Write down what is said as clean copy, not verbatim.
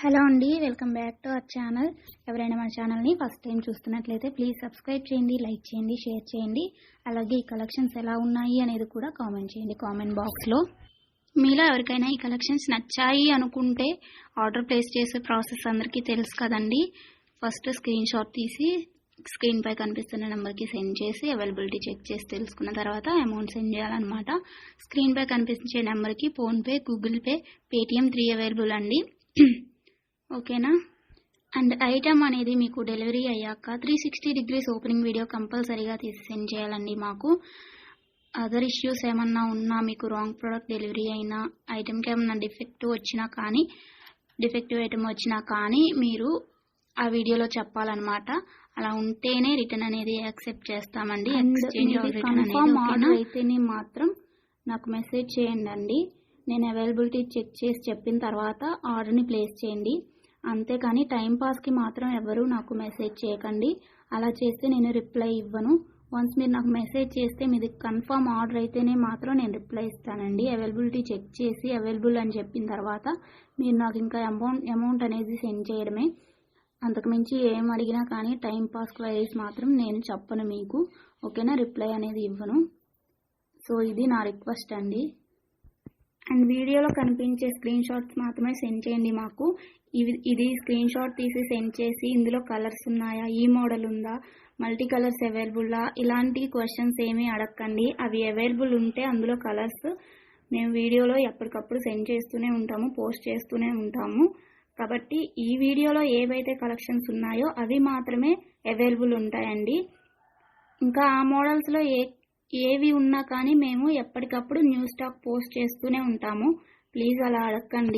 Hello అండి, welcome back to our channel. ఎవరైనా మన ఛానల్ని ఫస్ట్ టైం చూస్తున్నట్లయితే ప్లీజ్ సబ్స్క్రైబ్ చేయండి, లైక్ చేయండి, షేర్ చేయండి. అలాగే ఈ కలెక్షన్స్ ఎలా ఉన్నాయి అనేది కూడా కామెంట్ చేయండి కామెంట్ బాక్స్లో. మీలో ఎవరికైనా ఈ కలెక్షన్స్ నచ్చాయి అనుకుంటే ఆర్డర్ ప్లేస్ చేసే ప్రాసెస్ అందరికీ తెలుసు కదండి. ఫస్ట్ స్క్రీన్ షాట్ తీసి స్క్రీన్ పై కనిపిస్తున్న నెంబర్కి సెండ్ చేసి అవైలబిలిటీ చెక్ చేసి తెలుసుకున్న తర్వాత అమౌంట్ సెండ్ చేయాలన్నమాట. స్క్రీన్ పై కనిపించే నెంబర్కి PhonePe, Google pay, Paytm 3 available అండి. ఓకేనా. అండ్ ఐటమ్ అనేది మీకు డెలివరీ అయ్యాక 360 డిగ్రీస్ ఓపెనింగ్ వీడియో కంపల్సరీగా తీసి సెండ్ చేయాలండి. మాకు అదర్ ఇష్యూస్ ఏమన్నా ఉన్నా, మీకు రాంగ్ ప్రోడక్ట్ డెలివరీ అయినా, ఐటమ్కి ఏమన్నా డిఫెక్టివ్ ఐటమ్ వచ్చినా కానీ మీరు ఆ వీడియోలో చెప్పాలన్నమాట. అలా ఉంటేనే రిటర్న్ అనేది యాక్సెప్ట్ చేస్తామండి. కన్ఫర్మ్ ఆర్డర్ అయితేనే మాత్రం నాకు మెసేజ్ చేయండి అండి. నేను అవైలబిలిటీ చెక్ చేసి చెప్పిన తర్వాత ఆర్డర్ని ప్లేస్ చేయండి. అంతేకాని టైంపాస్కి మాత్రం ఎవరు నాకు మెసేజ్ చేయకండి. అలా చేస్తే నేను రిప్లై ఇవ్వను. వన్స్ మీరు నాకు మెసేజ్ చేస్తే మీది కన్ఫర్మ్ ఆర్డర్ అయితేనే మాత్రం నేను రిప్లై ఇస్తానండి. అవైలబిలిటీ చెక్ చేసి అవైలబుల్ అని చెప్పిన తర్వాత మీరు నాకు ఇంకా అమౌంట్ అనేది సెండ్ చేయడమే. అంతకుమించి ఏం అడిగినా కానీ టైంపాస్ క్వైరీస్ మాత్రం నేను చెప్పను మీకు. ఓకేనా, రిప్లై అనేది ఇవ్వను. సో ఇది నా రిక్వెస్ట్ అండి. అండ్ వీడియోలో కనిపించే స్క్రీన్ షాట్స్ మాత్రమే సెండ్ చేయండి మాకు. ఇది స్క్రీన్ షాట్ తీసి సెండ్ చేసి ఇందులో కలర్స్ ఉన్నాయా, ఈ మోడల్ ఉందా, మల్టీ కలర్స్ అవైలబుల్లా, ఇలాంటి క్వశ్చన్స్ ఏమీ అడగండి. అవి అవైలబుల్ ఉంటే అందులో కలర్స్ మేము వీడియోలో ఎప్పటికప్పుడు సెండ్ చేస్తూనే ఉంటాము, పోస్ట్ చేస్తూనే ఉంటాము. కాబట్టి ఈ వీడియోలో ఏవైతే కలెక్షన్స్ ఉన్నాయో అవి మాత్రమే అవైలబుల్ ఉంటాయండి. ఇంకా ఆ మోడల్స్లో ఏవి ఉన్నా కానీ మేము ఎప్పటికప్పుడు న్యూ స్టాక్ పోస్ట్ చేస్తూనే ఉంటాము. ప్లీజ్ అలా అడగండి.